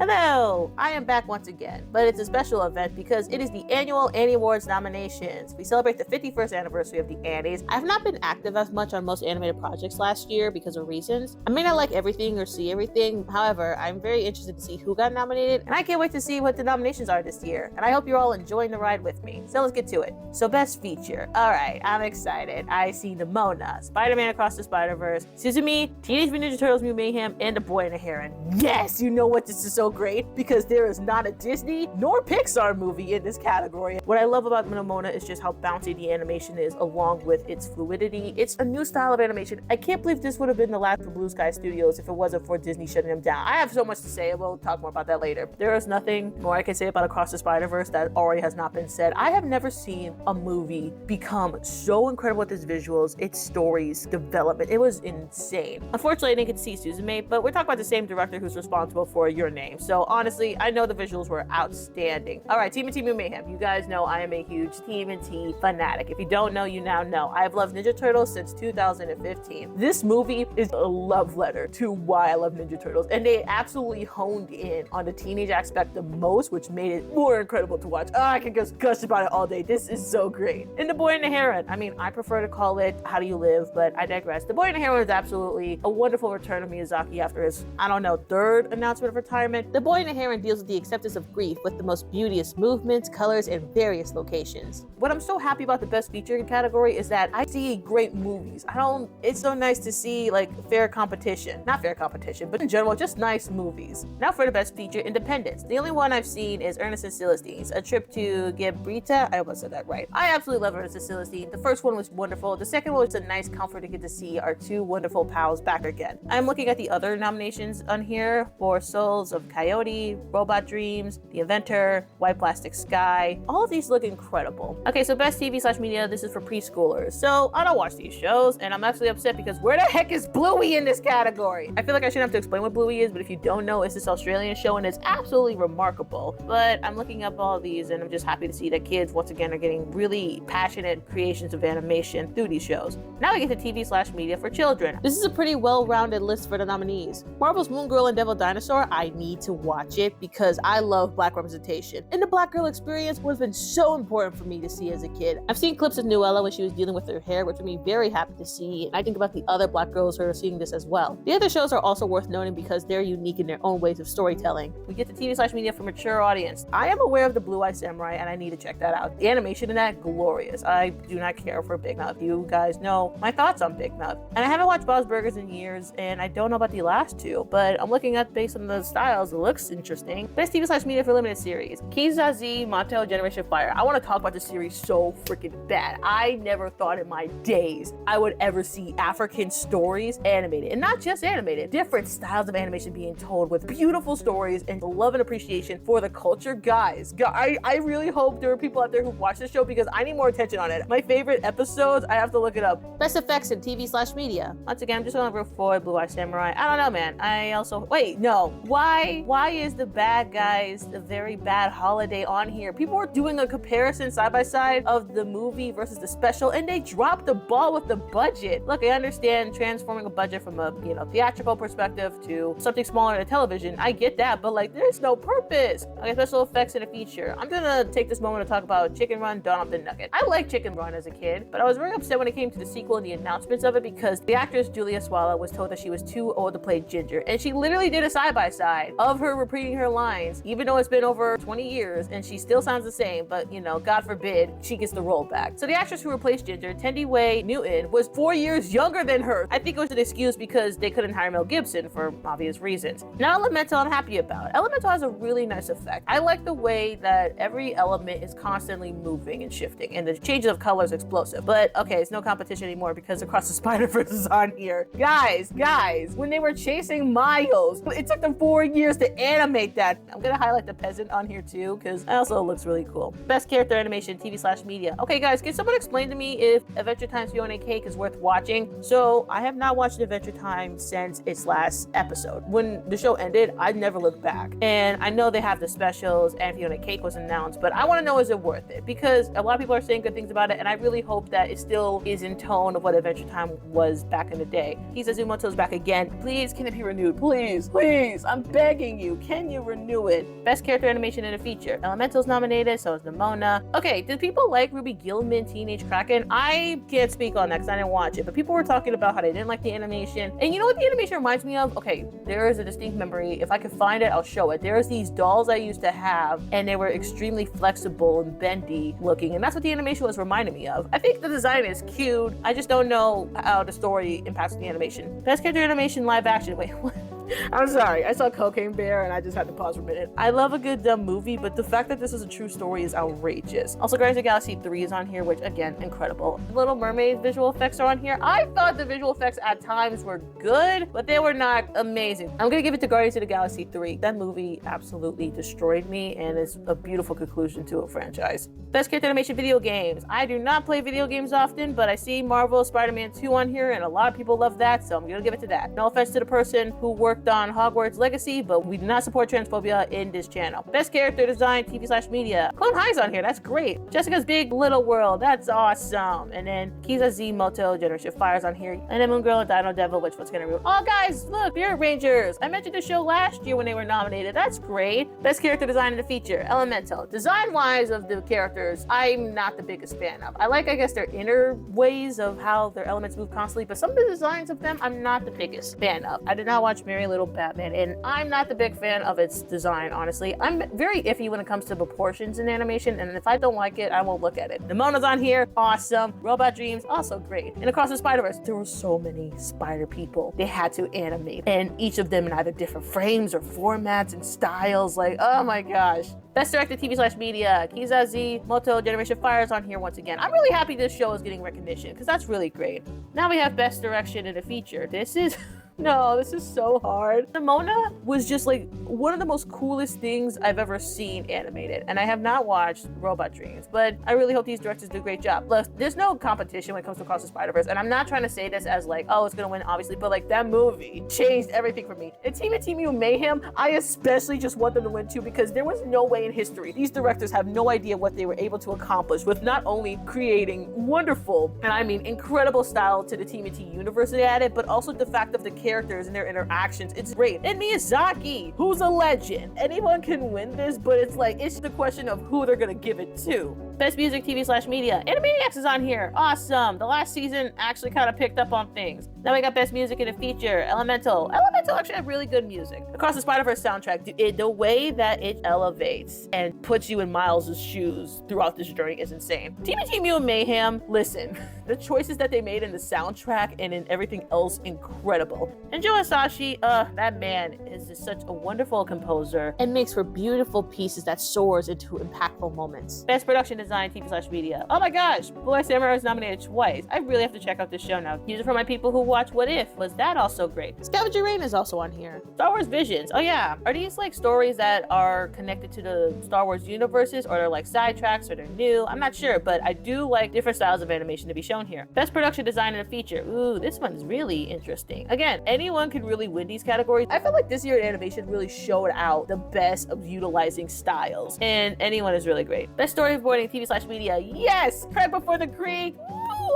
Hello! I am back once again, but it's a special event because it is the annual Annie Awards nominations. We celebrate the 51st anniversary of the Annies. I have not been active as much on most animated projects last year because of reasons. I may not like everything or see everything, however, I'm very interested to see who got nominated, and I can't wait to see what the nominations are this year, and I hope you're all enjoying the ride with me. So let's get to it. So Best Feature. Alright, I'm excited. I see Nimona, Spider-Man Across the Spider-Verse, Suzume, Teenage Mutant Ninja Turtles Mutant Mayhem, and The Boy and the Heron. Yes! You know what? This is so great because there is not a Disney nor Pixar movie in this category. What I love about Nimona is just how bouncy the animation is along with its fluidity. It's a new style of animation. I can't believe this would have been the last for Blue Sky Studios if it wasn't for Disney shutting them down. I have so much to say. We'll talk more about that later. There is nothing more I can say about Across the Spider-Verse that already has not been said. I have never seen a movie become so incredible with its visuals, its stories, development. It was insane. Unfortunately, I didn't get to see Suzume, but we're talking about the same director who's responsible for Your Name. So honestly, I know the visuals were outstanding. All right, TMNT Mutant Mayhem. You guys know I am a huge TMNT fanatic. If you don't know, you now know. I have loved Ninja Turtles since 2015. This movie is a love letter to why I love Ninja Turtles, and they absolutely honed in on the teenage aspect the most, which made it more incredible to watch. Oh, I can just gush about it all day. This is so great. And The Boy and the Heron. I mean, I prefer to call it How Do You Live, but I digress. The Boy and the Heron is absolutely a wonderful return of Miyazaki after his, I don't know, third announcement of retirement. The Boy and the Heron deals with the acceptance of grief with the most beauteous movements, colors, and various locations. What I'm so happy about the Best Feature category is that I see great movies. It's so nice to see like fair competition. Not fair competition, but in general, just nice movies. Now for the Best Feature, Independence. The only one I've seen is Ernest and Celestine, A Trip to Gibraltar. I hope I said that right. I absolutely love Ernest and Celestine. The first one was wonderful. The second one was a nice comfort to get to see our two wonderful pals back again. I'm looking at the other nominations on here for Souls of Coyote, Robot Dreams, The Inventor, White Plastic Sky. All of these look incredible. Okay, so Best TV/Media, this is for preschoolers. So I don't watch these shows, and I'm actually upset because where the heck is Bluey in this category? I feel like I shouldn't have to explain what Bluey is, but if you don't know, it's this Australian show, and it's absolutely remarkable. But I'm looking up all of these, and I'm just happy to see that kids, once again, are getting really passionate creations of animation through these shows. Now we get to TV/Media for children. This is a pretty well-rounded list for the nominees. Marvel's Moon Girl and Devil Dinosaur, I need to watch it because I love Black representation. And the Black girl experience would have been so important for me to see as a kid. I've seen clips of Nuella when she was dealing with her hair, which made me very happy to see, and I think about the other Black girls who are seeing this as well. The other shows are also worth noting because they're unique in their own ways of storytelling. We get to TV/Media for mature audience. I am aware of the Blue Eye Samurai, and I need to check that out. The animation in that, glorious. I do not care for Big Mouth. You guys know my thoughts on Big Mouth. And I haven't watched Bob's Burgers in years, and I don't know about the last two, but I'm looking at based on the styles, it looks interesting. Best TV/Media for limited series. Kizazi Mato Generation Fire. I want to talk about this series so freaking bad. I never thought in my days I would ever see African stories animated, and not just animated, different styles of animation being told with beautiful stories and love and appreciation for the culture. Guys, I really hope there are people out there who watch this show because I need more attention on it. My favorite episodes, I have to look it up. Best effects in TV/Media. Once again, I'm just going to root for Blue Eye Samurai. I don't know, man. I also, wait, no. Why is The Bad Guys, The Very Bad Holiday on here? People were doing a comparison side by side of the movie versus the special, and they dropped the ball with the budget. Look, I understand transforming a budget from a theatrical perspective to something smaller than television. I get that, but like there's no purpose. Okay, special effects in a feature. I'm gonna take this moment to talk about Chicken Run, Dawn of the Nugget. I liked Chicken Run as a kid, but I was very upset when it came to the sequel and the announcements of it because the actress Julia Swallow was told that she was too old to play Ginger, and she literally did a side-by-side of her repeating her lines, even though it's been over 20 years and she still sounds the same, but God forbid she gets the role back. So the actress who replaced Ginger, Tendi Way Newton, was 4 years younger than her. I think it was an excuse because they couldn't hire Mel Gibson for obvious reasons. Now Elemental, I'm happy about. Elemental has a really nice effect. I like the way that every element is constantly moving and shifting, and the changes of color is explosive. But okay, it's no competition anymore because Across the Spider-Verse is on here. Guys, when they were chasing Miles, it took them 4 years to animate that. I'm gonna highlight the peasant on here too because it also looks really cool. Best character animation, TV/Media. Okay guys, can someone explain to me if Adventure Time's Fiona Cake is worth watching? So I have not watched Adventure Time since its last episode. When the show ended, I never looked back. And I know they have the specials and Fiona Cake was announced, but I want to know, is it worth it? Because a lot of people are saying good things about it, and I really hope that it still is in tone of what Adventure Time was back in the day. Kizazumoto's back again. Please, can it be renewed? Please, I'm begging. asking you, can you renew it? Best character animation in a feature. Elemental's nominated, so is Nimona. Okay, did people like Ruby Gilman Teenage Kraken? I can't speak on that because I didn't watch it, but people were talking about how they didn't like the animation. And you know what the animation reminds me of? Okay, there is a distinct memory. If I could find it, I'll show it. There's these dolls I used to have, and they were extremely flexible and bendy looking, and that's what the animation was reminding me of. I think the design is cute. I just don't know how the story impacts the animation. Best character animation live action. Wait, what? I'm sorry, I saw Cocaine Bear and I just had to pause for a minute. I love a good dumb movie, but the fact that this is a true story is outrageous. Also, Guardians of the Galaxy 3 is on here, which again, incredible. Little Mermaid visual effects are on here. I thought the visual effects at times were good, but they were not amazing. I'm gonna give it to Guardians of the Galaxy 3. That movie absolutely destroyed me and is a beautiful conclusion to a franchise. Best character animation video games. I do not play video games often, but I see Marvel Spider-Man 2 on here and a lot of people love that, so I'm gonna give it to that. No offense to the person who worked on Hogwarts Legacy, but we do not support transphobia in this channel. Best character design TV/media. Clone High's on here, that's great. Jessica's Big Little World, that's awesome. And then Kizazi Moto Generation Fire's on here. And then Moon Girl and Dino Devil, which was gonna ruin. Oh guys, look, Spirit Rangers. I mentioned the show last year when they were nominated. That's great. Best character design in the feature. Elemental. Design-wise of the characters, I'm not the biggest fan of. I like, I guess, their inner ways of how their elements move constantly, but some of the designs of them, I'm not the biggest fan of. I did not watch Merry Little Batman, and I'm not the big fan of its design, honestly. I'm very iffy when it comes to proportions in animation, and if I don't like it, I won't look at it. Nimona's on here, awesome. Robot Dreams, also great. And Across the Spider-Verse, there were so many spider people they had to animate, and each of them in either different frames or formats and styles, like, oh my gosh. Best directed TV/media, Kizazi Moto Generation Fire is on here once again. I'm really happy this show is getting recognition because that's really great. Now we have best direction in a feature. This is no, this is so hard. Nimona was just like one of the most coolest things I've ever seen animated, and I have not watched Robot Dreams, but I really hope these directors do a great job. Look, there's no competition when it comes to Across the Spider-Verse, and I'm not trying to say this as like, oh, it's gonna win, obviously, but like that movie changed everything for me. And Team Mayhem, I especially just want them to win too, because there was no way in history. These directors have no idea what they were able to accomplish with not only creating wonderful, and I mean incredible style to the TMNT universe they added, but also the fact of the characters and their interactions. It's great. And Miyazaki, who's a legend. Anyone can win this, but it's like, it's the question of who they're gonna give it to. Best music TV/media. Animaniacs is on here. Awesome. The last season actually kind of picked up on things. Then we got best music in a feature. Elemental actually had really good music. Across the Spider-Verse soundtrack, the way that it elevates and puts you in Miles' shoes throughout this journey is insane. TMNT Mutant Mayhem, listen, the choices that they made in the soundtrack and in everything else, incredible. And Joe Hisaishi, that man is just such a wonderful composer and makes for beautiful pieces that soars into impactful moments. Best production design TV/media. Oh my gosh, Boy Samurai is nominated twice. I really have to check out this show now. Use it for my people who watch What If. Was that also great? Scavenger Rain is also on here. Star Wars Visions. Oh yeah. Are these like stories that are connected to the Star Wars universes, or they're like sidetracks, or they're new? I'm not sure, but I do like different styles of animation to be shown here. Best production design in a feature. Ooh, this one's really interesting. Again, anyone can really win these categories. I feel like this year animation really showed out the best of utilizing styles, and anyone is really great. Best storyboarding TV/media. Yes! Craig Before the Creek.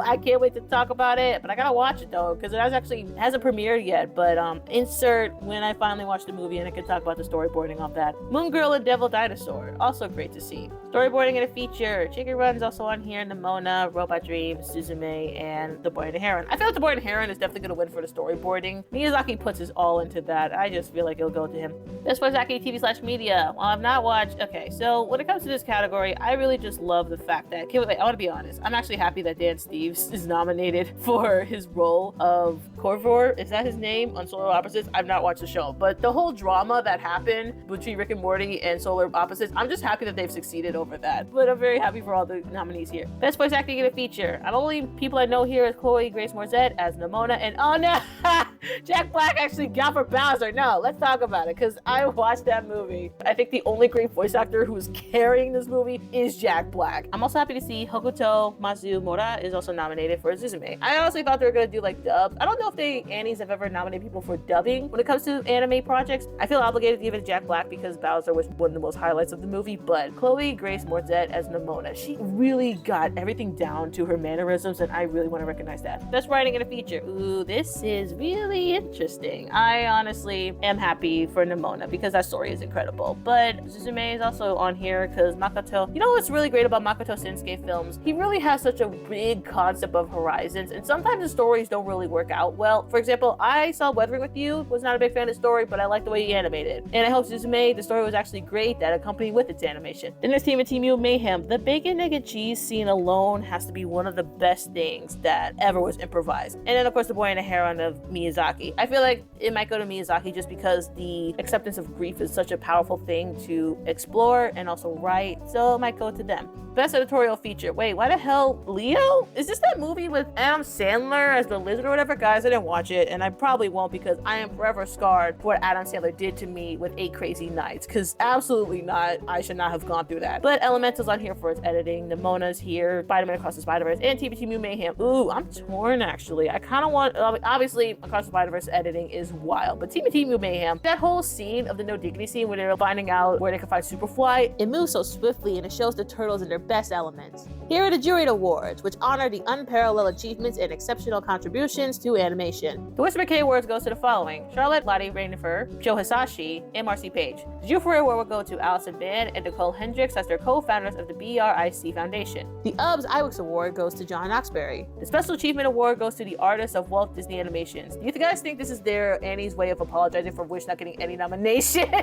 I can't wait to talk about it, but I gotta watch it though, because it hasn't premiered yet, but insert when I finally watch the movie and I can talk about the storyboarding of that. Moon Girl and Devil Dinosaur, also great to see. Storyboarding in a feature. Chicken Run's also on here. Nimona, Robot Dreams, Suzume, and The Boy and the Heron. I feel like The Boy and the Heron is definitely gonna win for the storyboarding. Miyazaki puts his all into that. I just feel like it'll go to him. Best Miyazaki TV/media. Well, I've not watched. Okay, so when it comes to this category, I really just love the fact that, I want to be honest, I'm actually happy that Dan Steve is nominated for his role of Corvor. Is that his name on Solar Opposites? I've not watched the show, but the whole drama that happened between Rick and Morty and Solar Opposites, I'm just happy that they've succeeded over that. But I'm very happy for all the nominees here. Best voice acting in a feature. The only people I know here is Chloe Grace Moretz as Nimona, and oh no, Jack Black actually got for Bowser. No, let's talk about it, because I watched that movie. I think the only great voice actor who is carrying this movie is Jack Black. I'm also happy to see Hokuto Mazumura is also nominated for Suzume. I honestly thought they were gonna do like dubs. I don't know if Annies have ever nominated people for dubbing when it comes to anime projects. I feel obligated to give it to Jack Black because Bowser was one of the most highlights of the movie, but Chloe Grace Moretz as Nimona, she really got everything down to her mannerisms, and I really want to recognize that. Best writing in a feature. Ooh, this is really really interesting. I honestly am happy for Nimona because that story is incredible. But Suzume is also on here because Makoto, you know what's really great about Makoto Shinsuke films? He really has such a big concept of horizons, and sometimes the stories don't really work out well. For example, I saw Weathering with You, was not a big fan of the story, but I liked the way he animated. And I hope Suzume, the story was actually great that accompanied with its animation. Then there's Team and Team Mayhem. The bacon, egg, and cheese scene alone has to be one of the best things that ever was improvised. And then of course the boy and the heron of Miyazaki. I feel like it might go to Miyazaki just because the acceptance of grief is such a powerful thing to explore and also write, so it might go to them. Best editorial feature. Wait, why the hell? Leo? Is this that movie with Adam Sandler as the lizard or whatever? Guys, I didn't watch it, and I probably won't because I am forever scarred for what Adam Sandler did to me with 8 Crazy Nights, because absolutely not. I should not have gone through that. But Elemental's on here for its editing. Nimona's here. Spider-Man Across the Spider-Verse and TBT Mayhem. Ooh, I'm torn actually. I kind of want, obviously, Across the Spider-Verse editing is wild, but TBT Mayhem, that whole scene of the No Diggity scene where they're finding out where they can find Superfly, it moves so swiftly and it shows the turtles in their best elements. Here are the Juried Awards, which honor the unparalleled achievements and exceptional contributions to animation. The Whisper K Awards goes to the following: Charlotte Lottie Rainifer, Joe Hisashi, and Marcy Page. The Jufrey Award will go to Allison Band and Nicole Hendricks as their co-founders of the BRIC Foundation. The UBS Iwerks Award goes to John Oxbury. The Special Achievement Award goes to the artists of Walt Disney Animations. Do you guys think this is their Annie's way of apologizing for Wish not getting any nomination?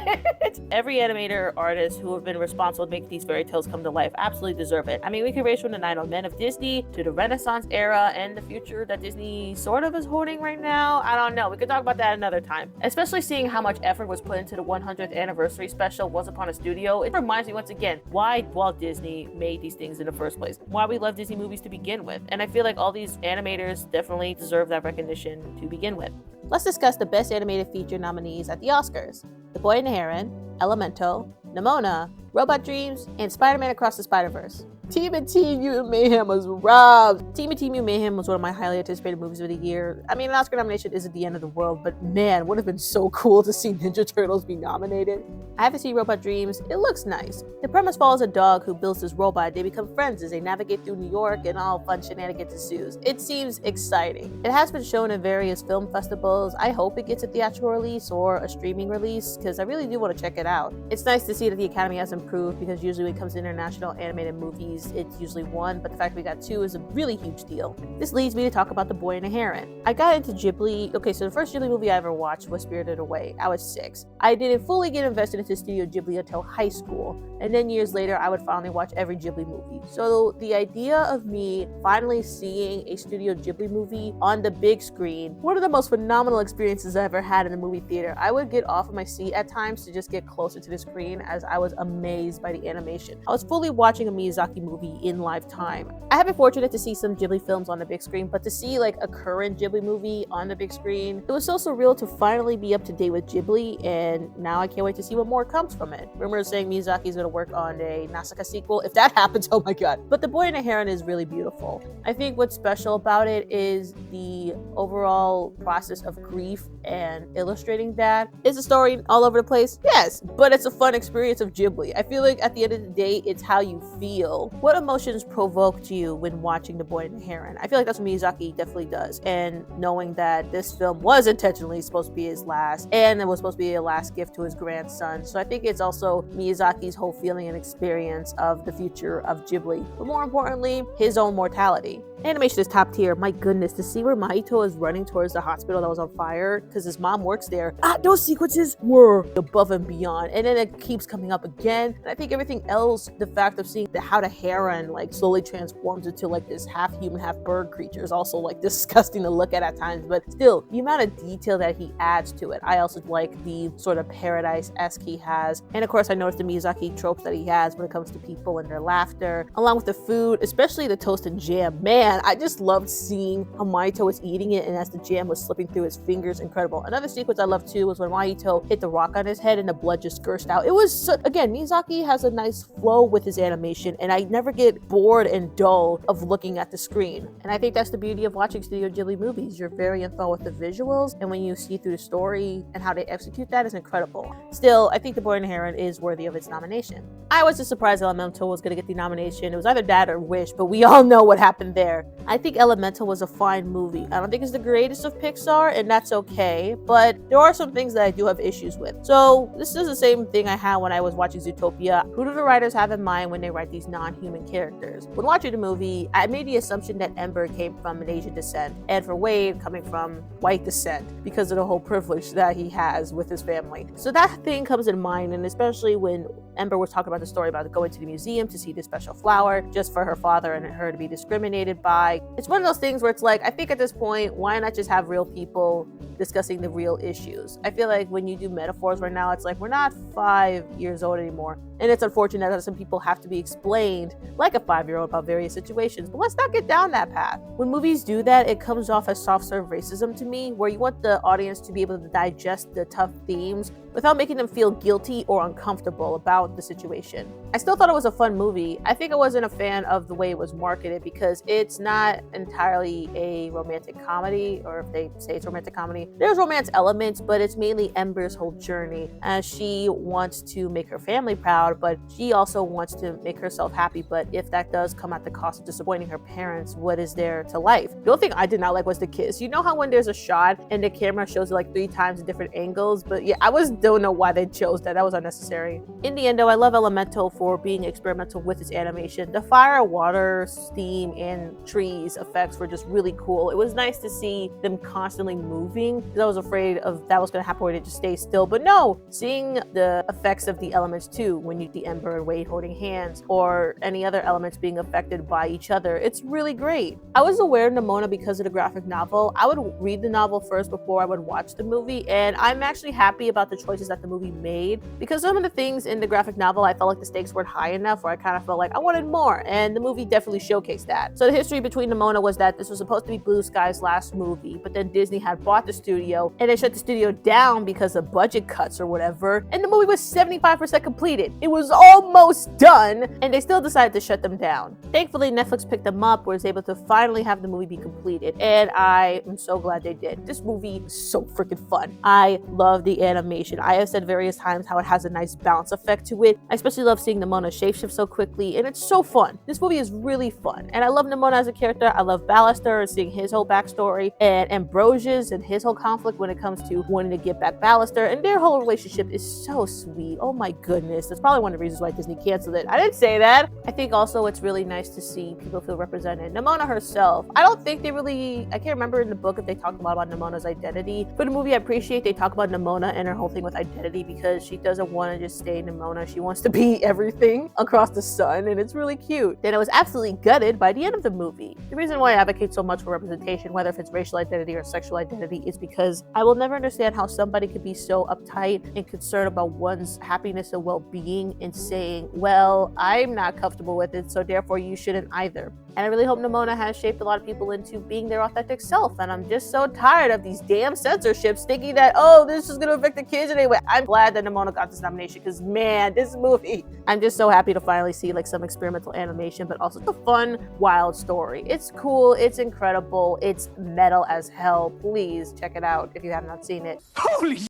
Every animator or artist who have been responsible to make these fairy tales come to life absolutely deserve it. I mean, we can range from the 9 men of Disney to the Renaissance era and the future that Disney sort of is holding right now. I don't know. We could talk about that another time. Especially seeing how much effort was put into the 100th anniversary special Once Upon a Studio. It reminds me once again why Walt Disney made these things in the first place. Why we love Disney movies to begin with. And I feel like all these animators definitely deserve that recognition to begin with. Let's discuss the Best Animated Feature nominees at the Oscars. The Boy and the Heron, Elemental, Nimona, Robot Dreams, and Spider-Man Across the Spider-Verse. Team and Team Mayhem was robbed. Team and Team Mayhem was one of my highly anticipated movies of the year. I mean, an Oscar nomination isn't the end of the world, but man, would have been so cool to see Ninja Turtles be nominated. I haven't seen Robot Dreams. It looks nice. The premise follows a dog who builds this robot. They become friends as they navigate through New York and all fun shenanigans ensues. It seems exciting. It has been shown in various film festivals. I hope it gets a theatrical release or a streaming release because I really do want to check it out. It's nice to see that the Academy has improved because usually when it comes to international animated movies, it's usually 1, but the fact we got 2 is a really huge deal. This leads me to talk about The Boy and the Heron. I got into Ghibli. Okay, so the first Ghibli movie I ever watched was Spirited Away. I was 6. I didn't fully get invested into Studio Ghibli until high school, and then years later I would finally watch every Ghibli movie. So the idea of me finally seeing a Studio Ghibli movie on the big screen, one of the most phenomenal experiences I ever had in a movie theater. I would get off of my seat at times to just get closer to the screen as I was amazed by the animation. I was fully watching a Miyazaki movie in live time. I have been fortunate to see some Ghibli films on the big screen, but to see like a current Ghibli movie on the big screen, it was so surreal to finally be up to date with Ghibli, and now I can't wait to see what more comes from it. Rumors saying Miyazaki's gonna work on a Nausicaa sequel. If that happens, oh my god. But The Boy and the Heron is really beautiful. I think what's special about it is the overall process of grief and illustrating that. Is the story all over the place? Yes, but it's a fun experience of Ghibli. I feel like at the end of the day, it's how you feel. What emotions provoked you when watching The Boy and the Heron? I feel like that's what Miyazaki definitely does. And knowing that this film was intentionally supposed to be his last, and it was supposed to be a last gift to his grandson. So I think it's also Miyazaki's whole feeling and experience of the future of Ghibli. But more importantly, his own mortality. Animation is top tier. My goodness, to see where Mahito is running towards the hospital that was on fire because his mom works there. Those sequences were above and beyond. And then it keeps coming up again. And I think everything else, the fact of seeing how the heron like slowly transforms into like this half human, half bird creature is also like disgusting to look at times. But still, the amount of detail that he adds to it. I also like the sort of paradise-esque he has. And of course, I noticed the Miyazaki tropes that he has when it comes to people and their laughter, along with the food, especially the toast and jam. Man, I just loved seeing how Mahito was eating it, and as the jam was slipping through his fingers, incredible. Another sequence I loved too was when Mahito hit the rock on his head and the blood just gushed out. It was, again, Miyazaki has a nice flow with his animation, and I never get bored and dull of looking at the screen. And I think that's the beauty of watching Studio Ghibli movies. You're very enthralled with the visuals, and when you see through the story and how they execute that is incredible. Still, I think The Boy and the Heron is worthy of its nomination. I was just surprised Elemental was going to get the nomination. It was either that or Wish, but we all know what happened there. I think Elemental was a fine movie. I don't think it's the greatest of Pixar, and that's okay, but there are some things that I do have issues with. So this is the same thing I had when I was watching Zootopia. Who do the writers have in mind when they write these non-human characters? When watching the movie, I made the assumption that Ember came from an Asian descent, and for Wade coming from white descent because of the whole privilege that he has with his family. So that thing comes in mind, and especially when Ember was talking about the story about going to the museum to see this special flower just for her father and her to be discriminated by. It's one of those things where it's like, I think at this point, why not just have real people discussing the real issues? I feel like when you do metaphors right now, it's like we're not 5 years old anymore. And it's unfortunate that some people have to be explained like a 5-year-old about various situations. But let's not get down that path. When movies do that, it comes off as soft-serve racism to me, where you want the audience to be able to digest the tough themes without making them feel guilty or uncomfortable about the situation. I still thought it was a fun movie. I think I wasn't a fan of the way it was marketed because it's not entirely a romantic comedy, or if they say it's romantic comedy, there's romance elements, but it's mainly Ember's whole journey as she wants to make her family proud, but she also wants to make herself happy. But if that does come at the cost of disappointing her parents, what is there to life? The only thing I did not like was the kiss. You know how when there's a shot and the camera shows it like 3 times in different angles? But yeah, don't know why they chose that. That was unnecessary. In the end though, I love Elemental for being experimental with its animation. The fire, water, steam, and trees effects were just really cool. It was nice to see them constantly moving because I was afraid of that was going to happen where they just stay still. But no, seeing the effects of the elements too, when you see Ember and Wade holding hands or any other elements being affected by each other, it's really great. I was aware of Nimona because of the graphic novel. I would read the novel first before I would watch the movie, and I'm actually happy about the choices that the movie made because some of the things in the graphic novel I felt like the stakes weren't high enough, where I kind of felt like I wanted more, and the movie definitely showcased that. So the history between Nimona was that this was supposed to be Blue Sky's last movie, but then Disney had bought the studio and they shut the studio down because of budget cuts or whatever, and the movie was 75% completed. It was almost done, and they still decided to shut them down. Thankfully, Netflix picked them up, was able to finally have the movie be completed, and I am so glad they did. This movie is so freaking fun. I love the animation. I have said various times how it has a nice bounce effect to it. I especially love seeing Nimona shapeshift so quickly, and it's so fun. This movie is really fun, and I love Nimona as a character. I love Ballister and seeing his whole backstory, and Ambrosius and his whole conflict when it comes to wanting to get back Ballister, and their whole relationship is so sweet. Oh my goodness, that's probably one of the reasons why Disney canceled it. I didn't say that. I think also it's really nice to see people feel represented. Nimona herself, I don't think they really, I can't remember in the book if they talked a lot about Nimona's identity. For the movie, I appreciate they talk about Nimona and her whole thing with identity because she doesn't want to just stay Nimona. She wants to be everything across the sun, and it's really cute. Then I was absolutely gutted by the end of the movie. The reason why I advocate so much for representation, whether if it's racial identity or sexual identity, is because I will never understand how somebody could be so uptight and concerned about one's happiness and well-being and saying, well, I'm not comfortable with it, so therefore you shouldn't either. And I really hope Nimona has shaped a lot of people into being their authentic self. And I'm just so tired of these damn censorships thinking that, oh, this is going to affect the kids anyway. I'm glad that Nimona got this nomination because, man, this movie, I'm just so happy to finally see like some experimental animation, but also a fun, wild story. It's cool. It's incredible. It's metal as hell. Please check it out if you have not seen it.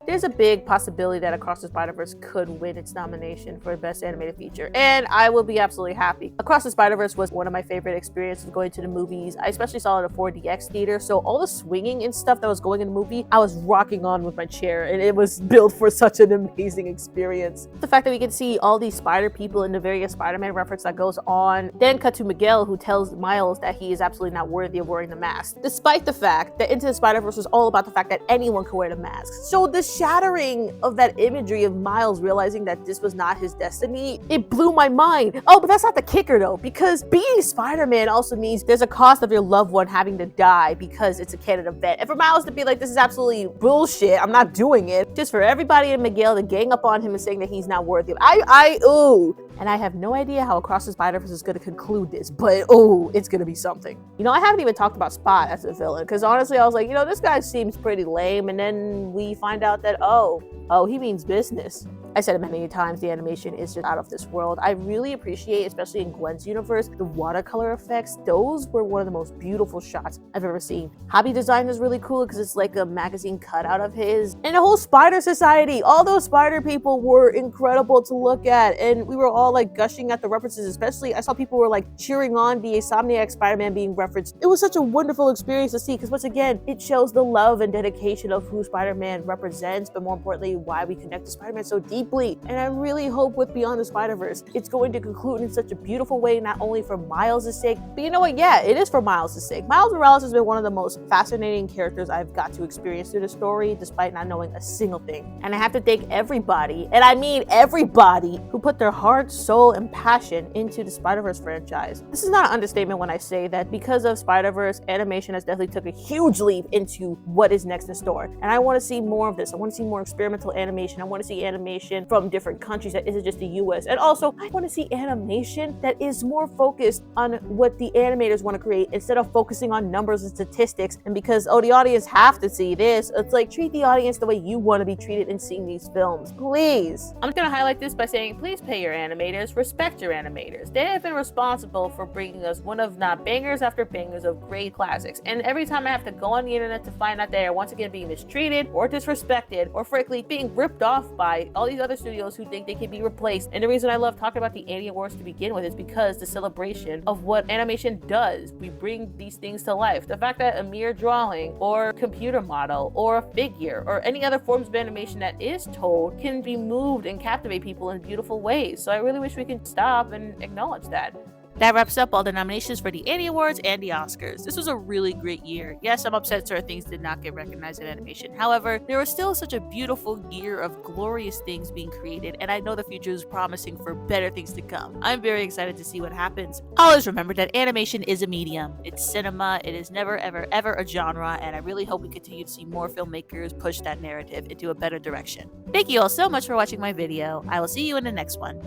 There's a big possibility that Across the Spider-Verse could win its nomination for Best Animated Feature, and I will be absolutely happy. Across the Spider-Verse was one of my favorite experiences going to the movies. I especially saw it at a 4DX theater, so all the swinging and stuff that was going in the movie, I was rocking on with my chair, and it was built for such an amazing experience. The fact that we can see all these spider people in the various Spider-Man reference that goes on, then cut to Miguel, who tells Miles that he is absolutely not worthy of wearing the mask, despite the fact that Into the Spider-Verse was all about the fact that anyone could wear the mask. So the shattering of that imagery of Miles realizing that this was not his destiny, it blew my mind. Oh, but that's not the kicker though, because being Spider-Man also means there's a cost of your loved one having to die because it's a canon event. And for Miles to be like, this is absolutely bullshit, I'm not doing it, just for everybody in Miguel to gang up on him and saying that he's not worthy. Ooh. And I have no idea how Across the Spider-Verse is going to conclude this, but oh, it's going to be something. You know, I haven't even talked about Spot as a villain, because honestly, I was like, you know, this guy seems pretty lame, and then we find out that, oh, he means business. I said it many times, the animation is just out of this world. I really appreciate, especially in Gwen's universe, the watercolor effects. Those were one of the most beautiful shots I've ever seen. Hobby design is really cool because it's like a magazine cutout of his. And the whole Spider Society, all those spider people were incredible to look at. And we were all like gushing at the references, especially I saw people were like cheering on the Insomniac Spider-Man being referenced. It was such a wonderful experience to see because once again, it shows the love and dedication of who Spider-Man represents, but more importantly, why we connect to Spider-Man so deeply. And I really hope with Beyond the Spider-Verse, it's going to conclude in such a beautiful way, not only for Miles' sake, but you know what? Yeah, it is for Miles' sake. Miles Morales has been one of the most fascinating characters I've got to experience through the story, despite not knowing a single thing. And I have to thank everybody, and I mean everybody, who put their heart, soul, and passion into the Spider-Verse franchise. This is not an understatement when I say that because of Spider-Verse, animation has definitely took a huge leap into what is next in store. And I want to see more of this. I want to see more experimental animation. I want to see animation from different countries that isn't just the US. And also, I want to see animation that is more focused on what the animators want to create instead of focusing on numbers and statistics. And because, oh, the audience have to see this, it's like treat the audience the way you want to be treated in seeing these films. Please. I'm going to highlight this by saying, please pay your animators, respect your animators. They have been responsible for bringing us one of not bangers after bangers of great classics. And every time I have to go on the internet to find out they are once again being mistreated or disrespected or frankly being ripped off by all these other studios who think they can be replaced. And the reason I love talking about the Annie Awards to begin with is because the celebration of what animation does. We bring these things to life. The fact that a mere drawing or computer model or a figure or any other forms of animation that is told can be moved and captivate people in beautiful ways. So I really wish we could stop and acknowledge that. That wraps up all the nominations for the Annie Awards and the Oscars. This was a really great year. Yes, I'm upset certain things did not get recognized in animation. However, there was still such a beautiful year of glorious things being created, and I know the future is promising for better things to come. I'm very excited to see what happens. Always remember that animation is a medium. It's cinema. It is never, ever, ever a genre, and I really hope we continue to see more filmmakers push that narrative into a better direction. Thank you all so much for watching my video. I will see you in the next one.